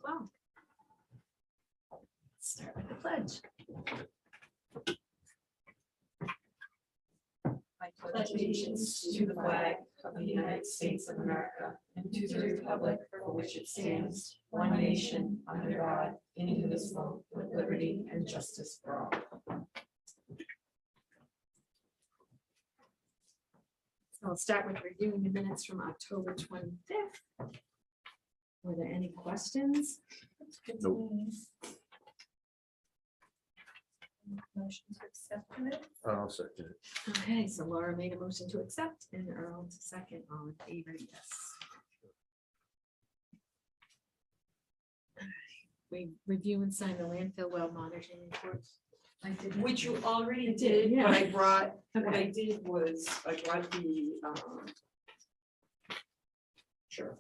Well, let's start with the pledge. I pledge allegiance to the flag of the United States of America and to the republic for which it stands, one nation, under God, indivisible, with liberty and justice for all. So I'll start with reviewing the minutes from October 25th. Were there any questions? Nope. Motion to accept it. I'll second it. Okay, so Laura made a motion to accept and Earl to second. All in favor, yes. All right, we review and sign the landfill well monitoring reports. I did, which you already I did, did, yeah. but I brought, what Okay. I did was, I brought the, sure.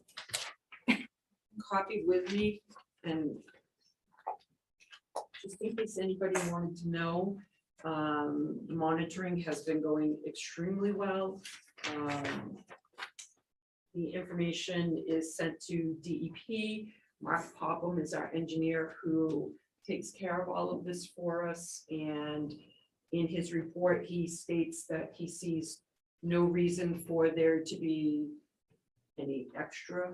Copy with me, and just in case anybody wanted to know, the monitoring has been going extremely well. The information is sent to DEP. Mark Popham is our engineer who takes care of all of this for us, and in his report, he states that he sees no reason for there to be any extra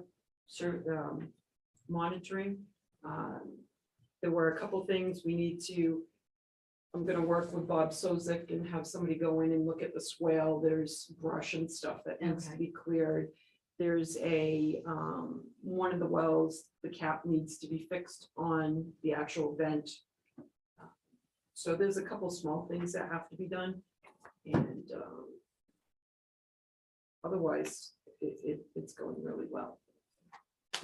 monitoring. There were a couple things we need to, I'm gonna work with Bob Sozik and have somebody go in and look at the swale. There's brush and stuff that needs to Okay. be cleared. There's a, one of the wells, the cap needs to be fixed on the actual vent. So there's a couple small things that have to be done, and otherwise it's going really well.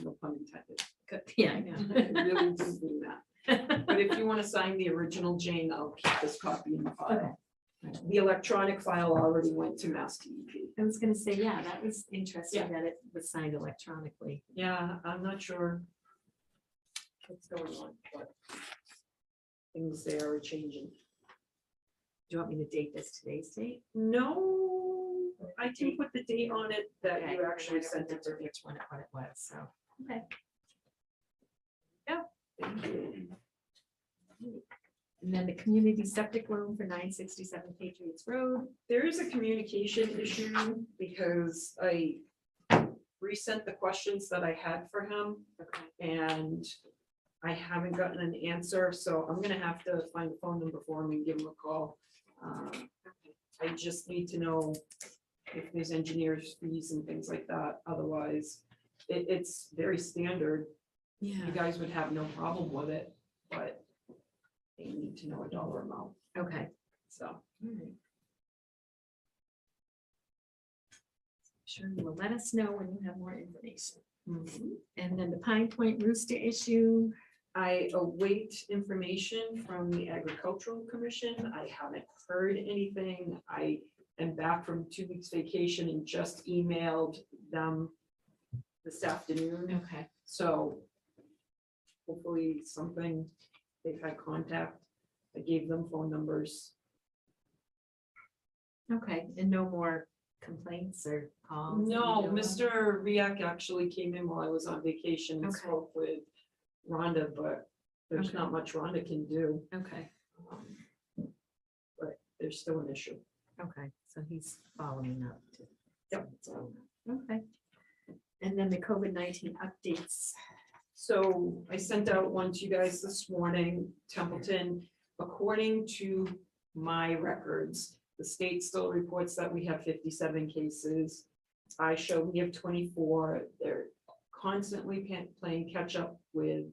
No pun intended. Good, yeah, I know. I really didn't mean that. But if you want to sign the original, Jane, I'll keep this copy in the file. The electronic file already went to MassDEP. I was gonna say, yeah, that was interesting Yeah. that it was signed electronically. Yeah, I'm not sure what's going on, but things there are changing. Do you want me to date this today's date? No, I can put the date on it that Okay, you actually I don't sent it to remember me. which one what it was, so, okay. Thank you. And then the community septic loan for 967 Patriots Road. There is a communication issue because I resent the questions that I had for him. And I haven't gotten an answer, so I'm gonna have to find a phone number for him and give him a call. I just need to know if there's engineers fees and things like that. Otherwise, it's very standard. Yeah. You guys would have no problem with it, but they need to know a dollar amount, Okay. so. All right. Sure, you will let us know when you have more information. And then the Pine Point Rooster issue. I await information from the Agricultural Commission. I haven't heard anything. I am back from 2 weeks vacation and just emailed them this afternoon. Okay. So hopefully something, they've had contact. I gave them phone numbers. Okay, and no more complaints or calls? that you No, know of? Mr. Riak actually came in while I was on vacation and Okay. spoke with Rhonda, but there's Okay. not much Rhonda can do. Okay, Um, But there's still an issue. okay, so he's following up. too. Yep. Okay. And then the COVID-19 updates. So I sent out one to you guys this morning, Templeton. According to my records, the state still reports that we have 57 cases. I show we have 24. They're constantly playing catch up with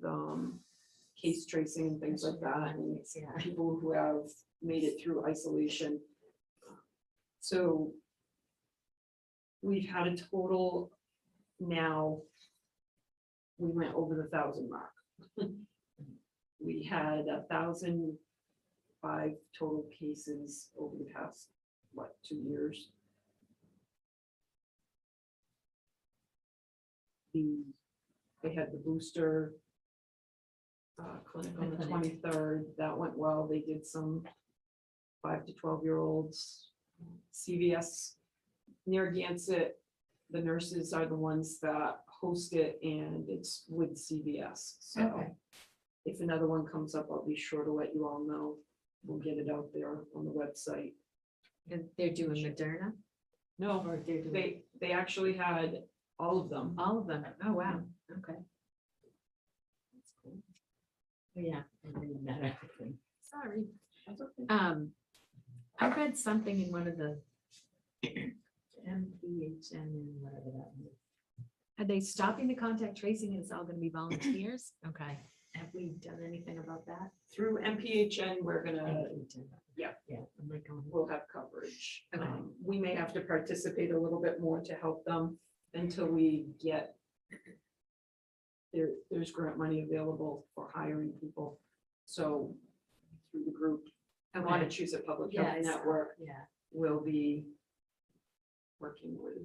case tracing and things like that, and Yeah. people who have made it through isolation. So we've had a total now, we went over the 1,000 mark. We had 1,005 total cases over the past, 2 years. They had the booster clinic on the Clinic. 23rd. That went well. They did some 5 to 12-year-olds. CVS Narragansett, the nurses are the ones that post it and it's with CVS. So Okay. if another one comes up, I'll be sure to let you all know. We'll get it out there on the website. And they're doing Moderna? No, Or they're doing they actually had all of them. all of them? Oh, wow, okay. That's cool. Yeah, I'm reading that everything. Sorry. That's okay. I read something in one of the MPHN and whatever that is. Are they stopping the contact tracing and it's all gonna be volunteers? Okay. Have we done anything about that? Through MPHN, we're gonna, yeah. Yeah. I'm like, we'll have coverage. Okay. We may have to participate a little bit more to help them until we get there's grant money available for hiring people. So through the group, okay. Massachusetts Public Yeah, Health I saw, Network yeah, will be working with.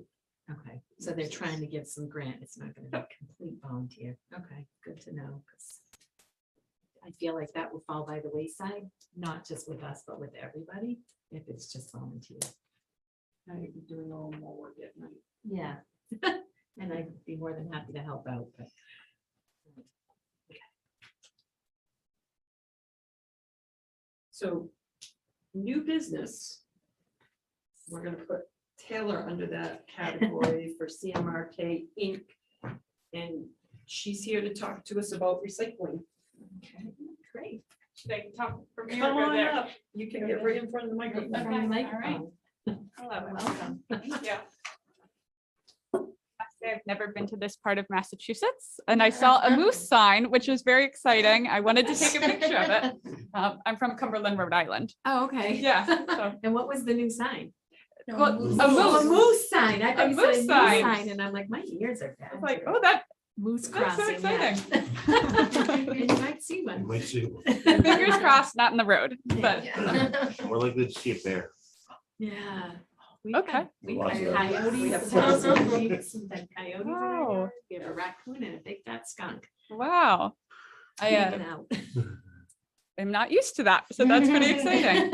okay. So they're trying to give some grant. It's not gonna be complete volunteer. Okay, good to know, because I feel like that will fall by the wayside, not just with us, but with everybody, if it's just volunteer. I'd be doing a little more work at night. Yeah. And I'd be more than happy to help out, but. So new business. We're gonna put Taylor under that category for CMRK Inc. And she's here to talk to us about recycling. Okay, great. Should I talk from here? Come or go on there? up. You can get right in front of the microphone. Right in front of the microphone. Hello. Welcome. Thank you. I've never been to this part of Massachusetts, and I saw a moose sign, which was very exciting. I wanted to take a picture of it. I'm from Cumberland, Rhode Island. Oh, okay. Yeah. So, And what was the new sign? well, a Oh, a moose. moose sign. I thought you said a moose moose sign. sign, and I'm like, my ears are bad. I was like, oh, that Moose that's so crossing. Yeah. exciting. And you might see You one. might see one. Fingers crossed, not in the road, but Yeah. More likely to see a bear. Yeah. Okay. We Lots have of- coyotes. we have Coyotes in our Wow. yard. We have a raccoon and a big fat skunk. wow. I hanging out. am not used to that, so that's pretty exciting.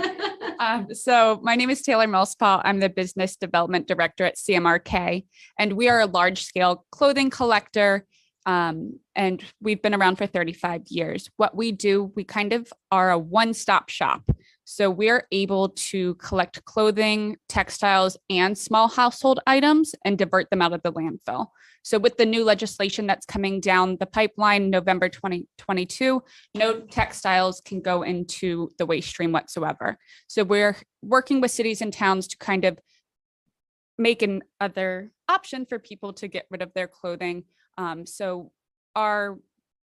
So my name is Taylor Millspaw. I'm the Business Development Director at CMRK, and we are a large-scale clothing collector, and we've been around for 35 years. What we do, we kind of are a one-stop shop. So we're able to collect clothing, textiles, and small household items and divert them out of the landfill. So with the new legislation that's coming down the pipeline, November 2022, no textiles can go into the waste stream whatsoever. So we're working with cities and towns to kind of make another option for people to get rid of their clothing. So our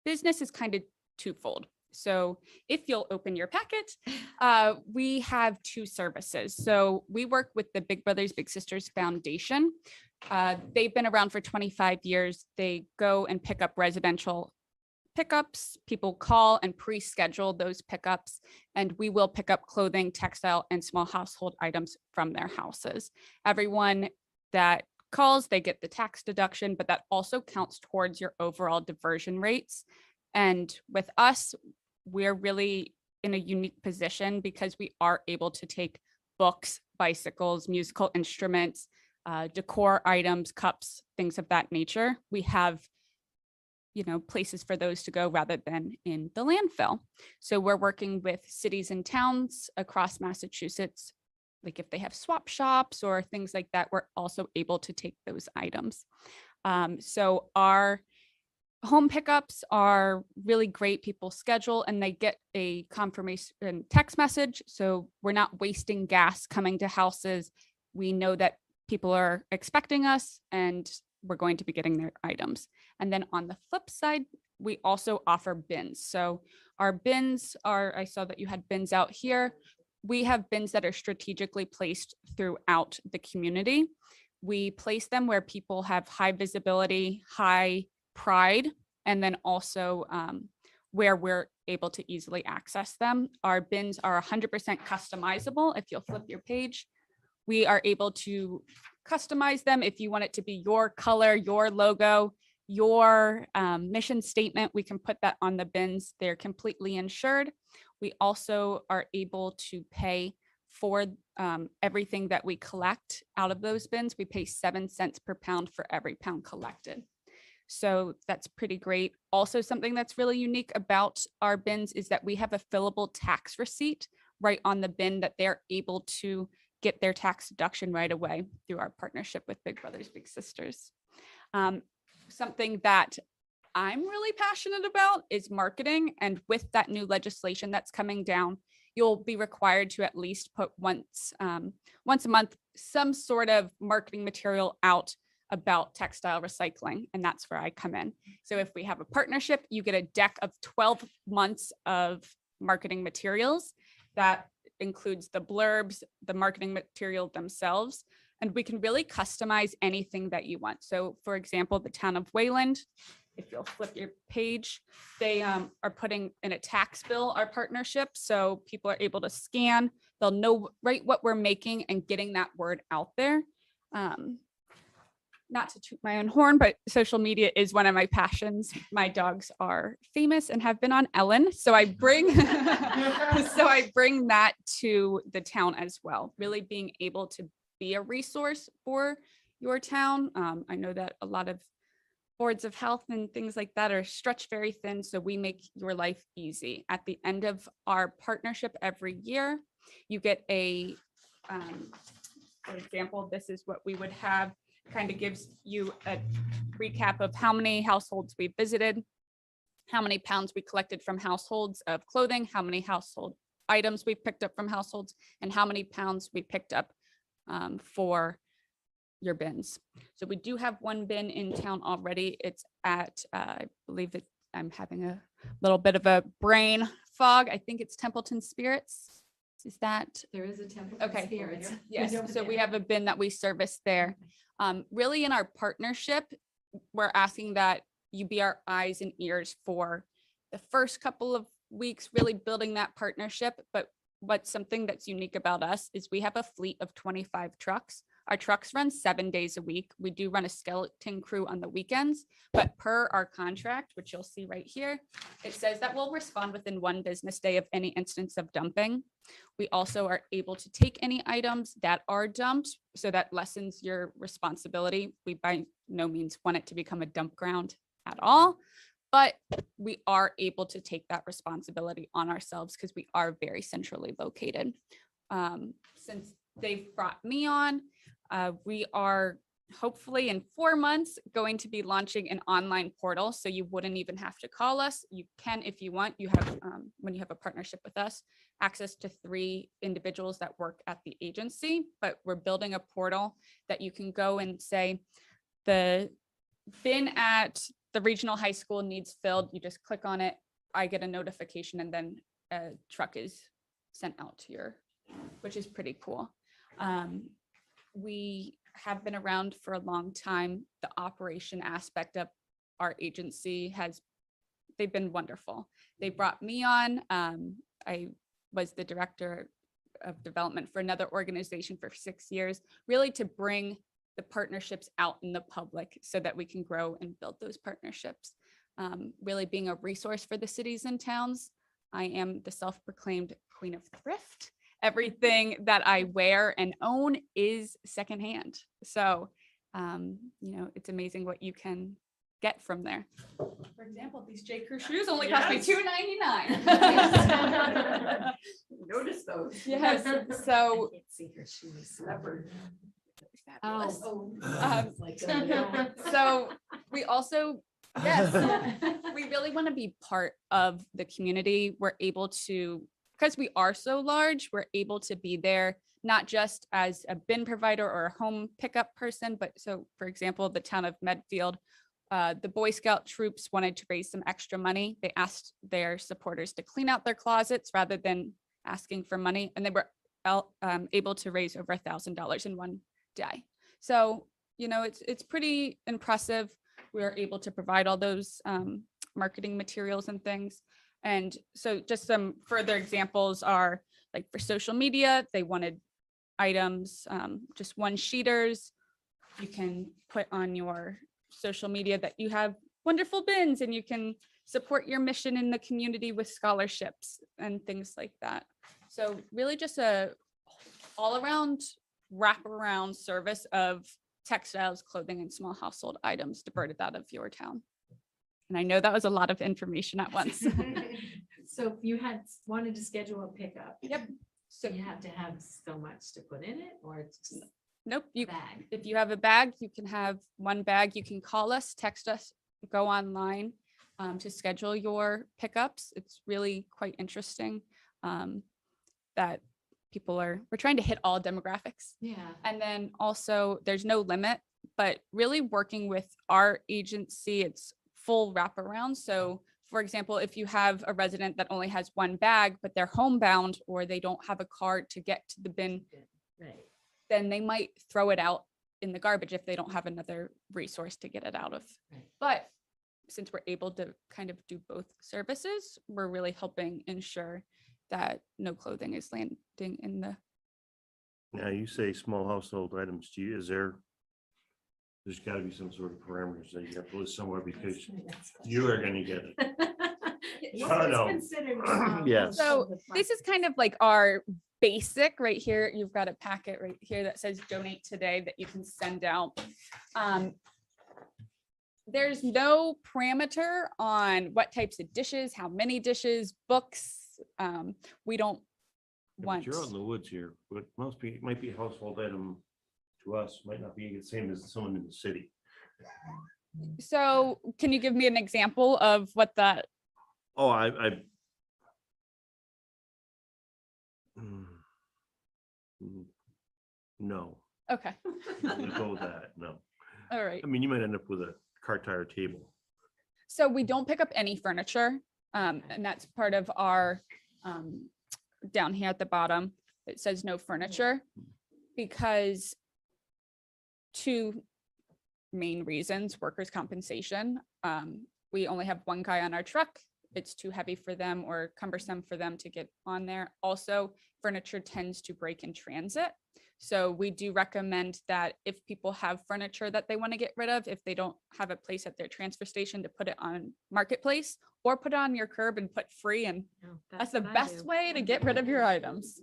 business is kind of twofold. So if you'll open your packet, we have two services. So we work with the Big Brothers Big Sisters Foundation. They've been around for 25 years. They go and pick up residential pickups. People call and pre-schedule those pickups, and we will pick up clothing, textile, and small household items from their houses. Everyone that calls, they get the tax deduction, but that also counts towards your overall diversion rates. And with us, we're really in a unique position because we are able to take books, bicycles, musical instruments, decor items, cups, things of that nature. We have, places for those to go rather than in the landfill. So we're working with cities and towns across Massachusetts. Like if they have swap shops or things like that, we're also able to take those items. So our home pickups are really great. People schedule and they get a confirmation text message. So we're not wasting gas coming to houses. We know that people are expecting us and we're going to be getting their items. And then on the flip side, we also offer bins. So our bins are, I saw that you had bins out here. We have bins that are strategically placed throughout the community. We place them where people have high visibility, high pride, and then also where we're able to easily access them. Our bins are 100% customizable. If you'll flip your page, we are able to customize them. If you want it to be your color, your logo, your mission statement, we can put that on the bins. They're completely insured. We also are able to pay for everything that we collect out of those bins. We pay 7 cents per pound for every pound collected. So that's pretty great. Also, something that's really unique about our bins is that we have a fillable tax receipt right on the bin that they're able to get their tax deduction right away through our partnership with Big Brothers Big Sisters. Something that I'm really passionate about is marketing. And with that new legislation that's coming down, you'll be required to at least put once a month some sort of marketing material out about textile recycling. And that's where I come in. So if we have a partnership, you get a deck of 12 months of marketing materials. That includes the blurbs, the marketing material themselves, and we can really customize anything that you want. So for example, the town of Wayland, if you'll flip your page, they are putting in a tax bill, our partnership. So people are able to scan, they'll know right what we're making and getting that word out there. Not to toot my own horn, but social media is one of my passions. My dogs are famous and have been on Ellen. So I bring that to the town as well, really being able to be a resource for your town. I know that a lot of boards of health and things like that are stretched very thin. So we make your life easy. At the end of our partnership every year, you get a, for example, this is what we would have. Kind of gives you a recap of how many households we visited, how many pounds we collected from households of clothing, how many household items we picked up from households, and how many pounds we picked up for your bins. So we do have one bin in town already. It's at, I believe that I'm having a little bit of a brain fog. I think it's Templeton Spirits. Is that? There is a Templeton Okay. Spirits. Yes, so we have a bin that we service there. Really in our partnership, we're asking that you be our eyes and ears for the first couple of weeks, really building that partnership. But what's something that's unique about us is we have a fleet of 25 trucks. Our trucks run 7 days a week. We do run a skeleton crew on the weekends, but per our contract, which you'll see right here, it says that we'll respond within 1 business day of any instance of dumping. We also are able to take any items that are dumped, so that lessens your responsibility. We by no means want it to become a dump ground at all, but we are able to take that responsibility on ourselves because we are very centrally located. Since they've brought me on, we are hopefully in 4 months going to be launching an online portal. So you wouldn't even have to call us. You can, if you want, you have, when you have a partnership with us, access to 3 individuals that work at the agency, but we're building a portal that you can go and say, the bin at the regional high school needs filled. You just click on it. I get a notification and then a truck is sent out to your, which is pretty cool. We have been around for a long time. The operation aspect of our agency they've been wonderful. They brought me on. I was the director of development for another organization for 6 years, really to bring the partnerships out in the public so that we can grow and build those partnerships. Really being a resource for the cities and towns. I am the self-proclaimed queen of thrift. Everything that I wear and own is secondhand. So, it's amazing what you can get from there. For example, these J. Crew shoes only cost me $2.99. Notice those. Yes. I So, can't see her shoes. Leopard. fabulous. It's like, So we also, yes, we really want to be part of the community. We're able to, because we are so large, we're able to be there, not just as a bin provider or a home pickup person, but so for example, the town of Medfield, the Boy Scout troops wanted to raise some extra money. They asked their supporters to clean out their closets rather than asking for money. And they were able to raise over $1,000 in one day. So, it's pretty impressive. We are able to provide all those marketing materials and things. And so just some further examples are like for social media, they wanted items, just 1-sheeters. You can put on your social media that you have wonderful bins and you can support your mission in the community with scholarships and things like that. So really just a all around wraparound service of textiles, clothing, and small household items diverted out of your town. And I know that was a lot of information at once. So if you wanted to schedule a pickup. Yep. So So you have to have so much to put in it, or it's just nope, a you bag? if you have a bag, you can have one bag. You can call us, text us, go online to schedule your pickups. It's really quite interesting that we're trying to hit all demographics. Yeah. And then also there's no limit, but really working with our agency, it's full wraparound. So for example, if you have a resident that only has one bag, but they're homebound or they don't have a car to get to the bin, Right. then they might throw it out in the garbage if they don't have another resource to get it out of. Right. But since we're able to kind of do both services, we're really helping ensure that no clothing is landing in the. Now, you say small household items, there's gotta be some sort of parameters that you have to list somewhere because you are gonna get it. What is no. considered a small Yes. So household this is kind of like our basic right here. You've got a packet right here that says donate today that you can send out. There's no parameter on what types of dishes, how many dishes, books. We don't But want. you're out in the woods here, but most people, it might be a household item to us, might not be the same as someone in the city. So can you give me an example of what that? Oh, I. No, Okay, we'll go with that, no. all right. I mean, you might end up with a car tire table. So we don't pick up any furniture, and that's part of our, down here at the bottom, it says no furniture, because two main reasons: workers' compensation. We only have one guy on our truck. It's too heavy for them or cumbersome for them to get on there. Also, furniture tends to break in transit. So we do recommend that if people have furniture that they want to get rid of, if they don't have a place at their transfer station, to put it on Marketplace or put it on your curb and put free. And No, that's the what I best do. way to get rid of your items.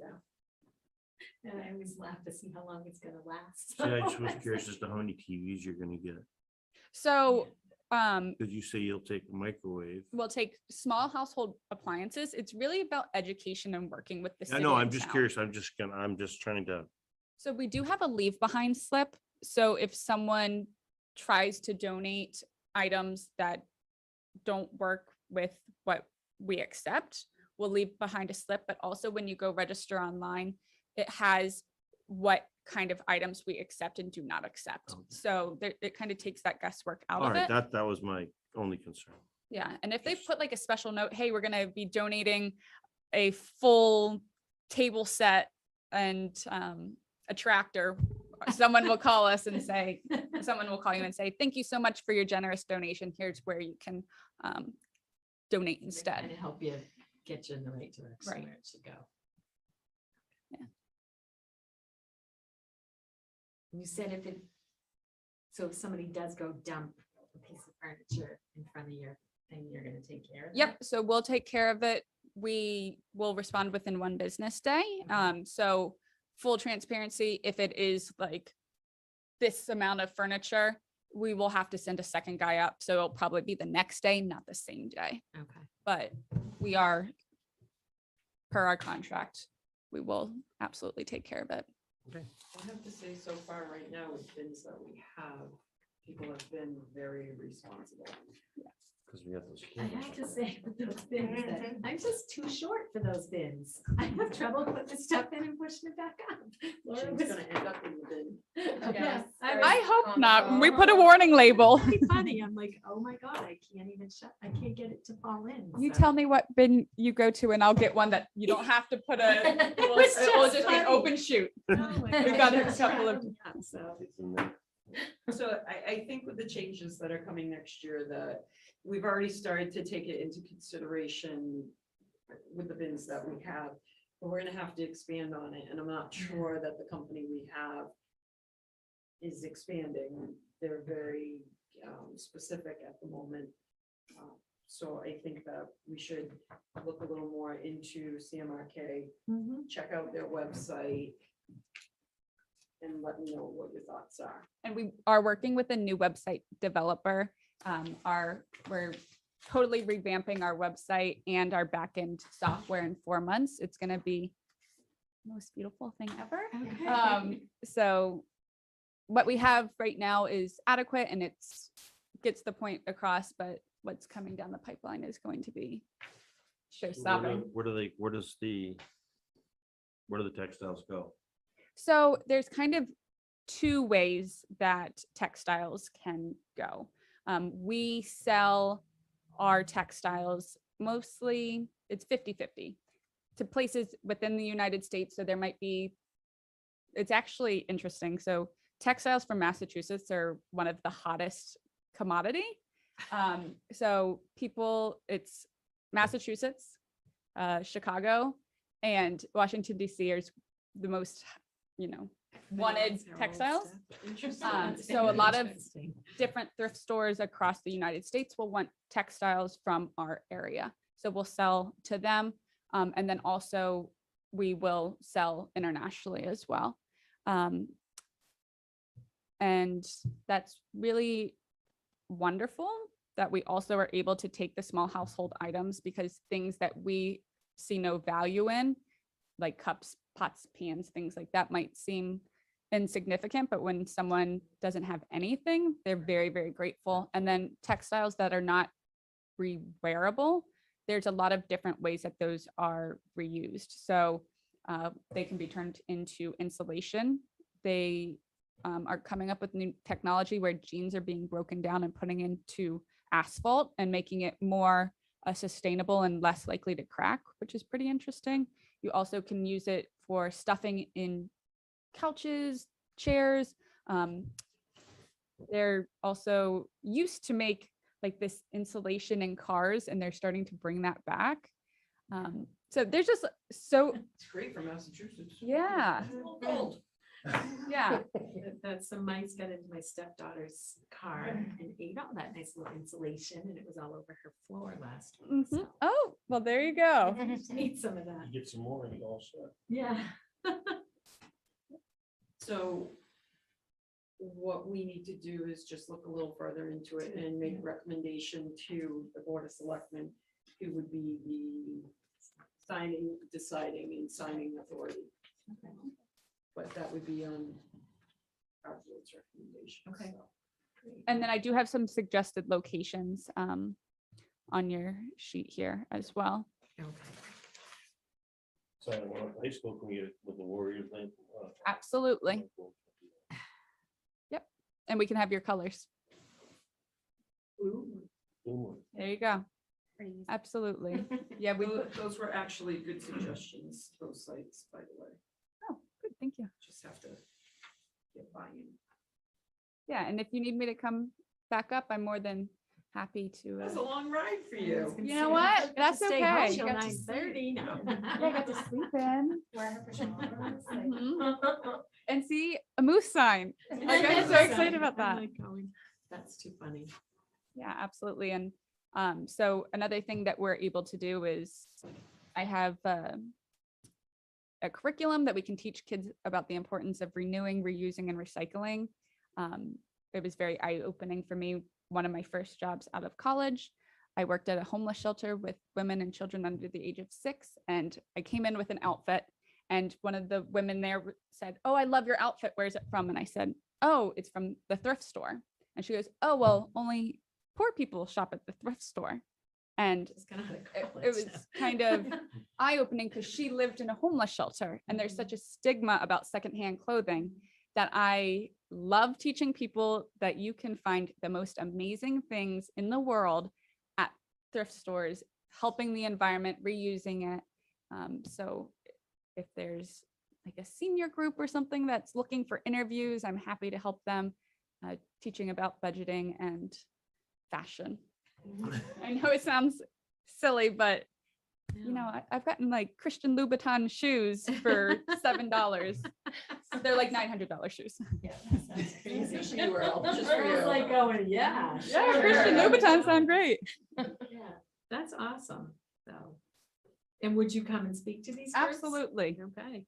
And I always laugh to see how long it's gonna last. See, I just was curious as to how many TVs you're gonna get, So because you say you'll take a microwave. we'll take small household appliances. It's really about education and working with the I city. know, I'm and just town. curious, I'm just trying to, So we do have a leave behind slip. So if someone tries to donate items that don't work with what we accept, we'll leave behind a slip. But also when you go register online, it has what kind of items we accept and do not accept. Okay. So it kind of takes that guesswork out all of right, it. that was my only concern. Yeah. And if they Just- put like a special note, hey, we're going to be donating a full table set and a tractor, someone will call us and say, someone will call you and say, thank you so much for your generous donation. Here's where you can donate instead. And help you get you in the right direction Right. where it should go. Yeah. You said so if somebody does go dump a piece of furniture in front of your thing, you're gonna take care of it? Yep. So we'll take care of it. We will respond within one business day. So full transparency, if it is like this amount of furniture, we will have to send a second guy up. So it'll probably be the next day, not the same day. Okay. But we are, per our contract, we will absolutely take care of it. I have to say, so far right now, with bins that we have, people have been very responsible. Because we got those. I have to say with those bins that I'm just too short for those bins. I have trouble putting the stuff in and pushing it back up. Laura She's was- gonna end up in the bin. Yes, I hope not. When we put a warning label. It's really funny. I'm like, oh my God, I can't get it to fall in. You so. tell me what bin you go to and I'll get one that you don't have to put a, It it will was just just be an funny. open chute. Oh my We've gosh, got a that's couple of- cracking me up, So. It's in there. So I think with the changes that are coming next year, that we've already started to take it into consideration with the bins that we have, but we're gonna have to expand on it, and I'm not sure that the company we have is expanding. They're very specific at the moment. So I think that we should look a little more into CMRK, check out their website. and let me know what your thoughts are. And we are working with a new website developer. We're totally revamping our website and our backend software in 4 months. It's going to be the most beautiful thing ever. Okay. So what we have right now is adequate and gets the point across, but what's coming down the pipeline is going to be show-stopping. Where do the textiles go? So there's kind of 2 ways that textiles can go. We sell our textiles mostly, it's 50-50 to places within the United States. So there might be, it's actually interesting. So textiles from Massachusetts are one of the hottest commodity. So it's Massachusetts, Chicago, and Washington, DC are the most, wanted textiles. So a lot of different thrift stores across the United States will want textiles from our area. So we'll sell to them. And then also we will sell internationally as well. And that's really wonderful that we also are able to take the small household items, because things that we see no value in, like cups, pots, pans, things like that might seem insignificant, but when someone doesn't have anything, they're very, very grateful. And then textiles that are not rewearable, there's a lot of different ways that those are reused. So they can be turned into insulation. They are coming up with new technology where jeans are being broken down and putting into asphalt and making it more sustainable and less likely to crack, which is pretty interesting. You also can use it for stuffing in couches, chairs. They're also used to make like this insulation in cars, and they're starting to bring that back. So there's just It's great for Massachusetts. yeah. It's a little cold. Yeah. Some mice got into my stepdaughter's car and ate all that nice little insulation, and it was all over her floor last week. Mhm. So Oh, well, there you go. need some of that. You get some more and you all set. Yeah. So what we need to do is just look a little further into it and make a recommendation to the Board of Selectmen, who would be the deciding and signing authority. Okay. But that would be on our board's recommendation. Okay. so. Great. And then I do have some suggested locations on your sheet here as well. Okay. So I want high school, can we get it with the Warriors thing? Absolutely. And we can have your colors. Ooh. There you go. Absolutely. Yeah, we, Those were actually good suggestions, those sites, by the way. oh, good, thank you. Just have to get buy-in. Yeah, and if you need me to come back up, I'm more than happy to. That's a long ride for you. You know what? That's Stay home okay. till You got to 9:30 now. Yeah, I got to sleep in. Wear her pajamas. Mhm. And see a moose sign. Like, I'm so excited about I that. like going. That's too funny. Yeah, absolutely. And so another thing that we're able to do is I have a curriculum that we can teach kids about the importance of renewing, reusing, and recycling. It was very eye-opening for me. One of my first jobs out of college, I worked at a homeless shelter with women and children under the age of 6, and I came in with an outfit, and one of the women there said, "Oh, I love your outfit. Where's it from?" And I said, "Oh, it's from the thrift store." And she goes, "Oh, well, only poor people shop at the thrift store." And Just got out of it college was now. kind of eye-opening because she lived in a homeless shelter, and there's such a stigma about secondhand clothing that I love teaching people that you can find the most amazing things in the world at thrift stores, helping the environment, reusing it. So if there's like a senior group or something that's looking for interviews, I'm happy to help them teaching about budgeting and fashion. I know it sounds silly, but you know, I've gotten like Christian Louboutin shoes for $7. They're like $900 shoes. Yeah, that sounds crazy. She will, just for I was you. like going, yeah. Yeah, sure. Christian Louboutin sound great. Yeah, that's awesome. So, and would you come and speak to these groups? Absolutely. Okay.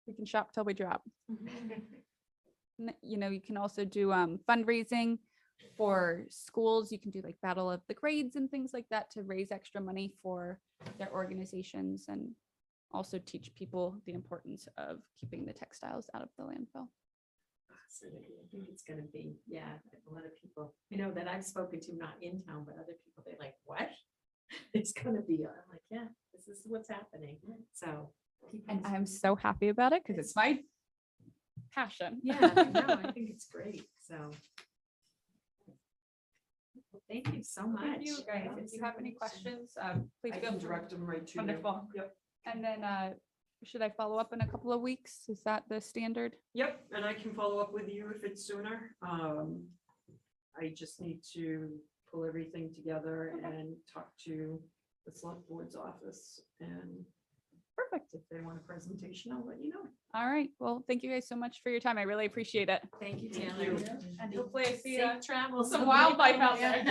We can shop till we drop. You know, you can also do fundraising for schools. You can do like Battle of the Grades and things like that to raise extra money for their organizations and also teach people the importance of keeping the textiles out of the landfill. Absolutely. I think it's gonna be, yeah, a lot of people, you know, that I've spoken to, not in town, but other people, they're like, what? It's gonna be, I'm like, yeah, this is what's happening. So. And I'm so happy about it because it's my passion. Yeah, no, I think it's great, so. Well, thank you so much. Thank you guys. If you have any questions, please I feel can free. direct them right to you. Wonderful. Yep. And then should I follow up in a couple of weeks? Is that the standard? Yep, and I can follow up with you if it's sooner. I just need to pull everything together and talk to the select board's office, and Perfect. if they want a presentation, I'll let you know. All right. Well, thank you guys so much for your time. I really appreciate it. Thank you, Thank Taylor. you. And hopefully I see Safe travels. some wildlife out there.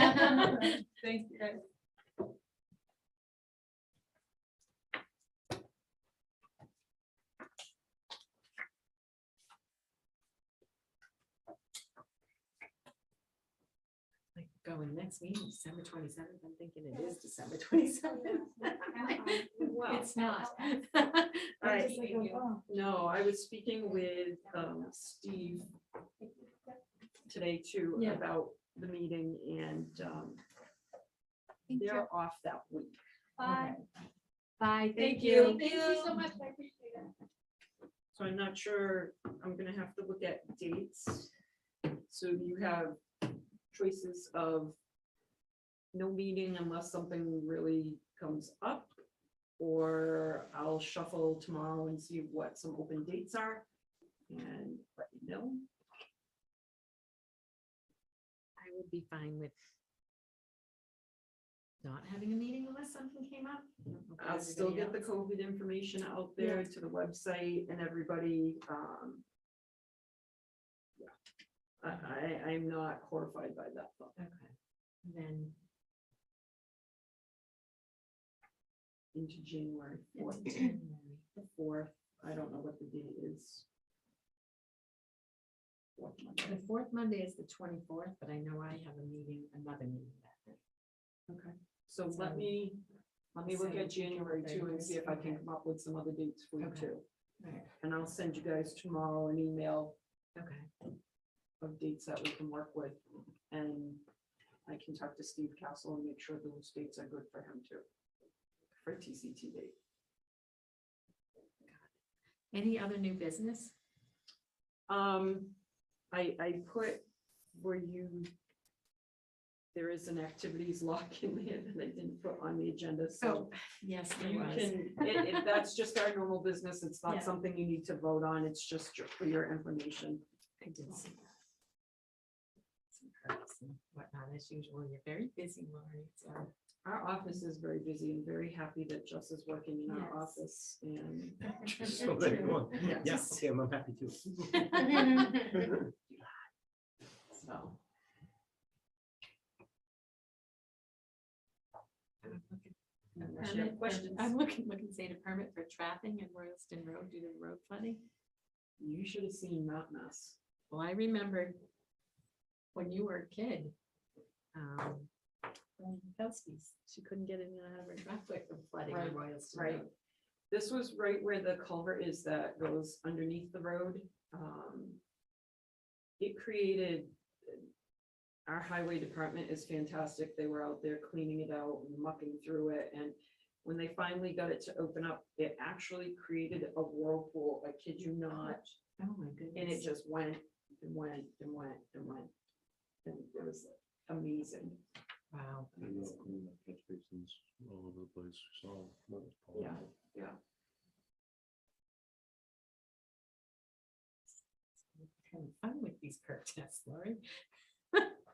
Thank you guys. Like going next meeting, December 27th. I'm thinking it is December 27th. Wow. It's not. I- just thinking, No, I was speaking with Steve today too Yeah. about the meeting, and Thank you. they're off that week. Bye. Bye. Thank you. Thank you so much. I appreciate it. So I'm not sure, I'm gonna have to look at dates. So you have choices of no meeting unless something really comes up, or I'll shuffle tomorrow and see what some open dates are and let you know. I would be fine with not having a meeting unless something came up. I don't know about I'll still everybody get the else. COVID information out there to the website and everybody. Yeah. I'm not horrified by that thought. Okay, and then Into January 4th. into January. The 4th, I don't know what the date is. Fourth Monday. The fourth Monday is the 24th, but I know I have a meeting, another meeting that night. Okay, so So- let me look at January too and see if I can Okay. come up with some other dates for you Okay. too. Alright, And I'll send you guys tomorrow an email okay, of dates that we can work with. And I can talk to Steve Castle and make sure those dates are good for him too. For TCT date. any other new business? I put where you, there is an activities lock in there that I didn't put on the agenda, so. Yes, there You was. can, that's just our normal business. It's Yeah. not something you need to vote on. It's just for your information. I did see that. Some perks and whatnot, as usual, you're very busy, Lori, so. Our office is very busy and very happy that Jess is working in our Yes. office, and So there you go. Yeah. Yeah, okay, I'm happy too. so. Unless you have questions, I'm looking, say the permit for trapping in Royalston Road due to road flooding. you should have seen that mess. Well, I remember when you were a kid, Kelsey's, she couldn't get in and out of her driveway from flooding in Right, Royalston right. Road. This was right where the culvert is that goes underneath the road. It created, our highway department is fantastic. They were out there cleaning it out and mucking through it. And when they finally got it to open up, it actually created a whirlpool, I kid you not. Oh, my goodness. And it just went and went and went and went. And it was amazing. Wow. And they'll clean up catch basins all over the place, so. that was Yeah, powerful. yeah. Having fun with these perk tests, Lori.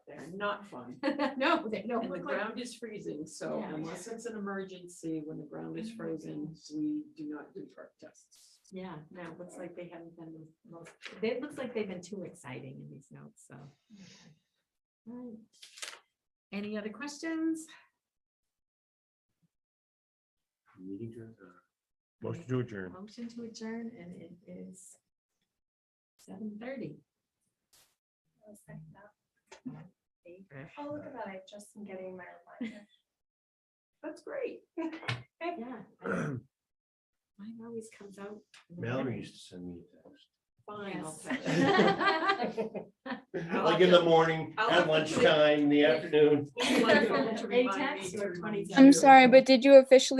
They're not fun. No, they don't And the look like. ground is freezing, so Yeah. unless it's an emergency, when the ground is frozen, we do not do perk tests. Yeah, no, it looks like they haven't been the most, it looks like they've been too exciting in these notes, so. Okay. All right. Any other questions? Meeting adjourned, or Motion to adjourn. Motion to adjourn, and it is 7:30. I'll second that. Oh, look at that. I just am getting my reminder. That's great. Yeah. Mine always comes out. in the Mallory morning. used to send me a text. Fine. I'll Yes. text you. Like in the morning, I'll have at to lunchtime, in the afternoon. Like, to A remind me text to or remind 20 you. I'm sorry, but did you officially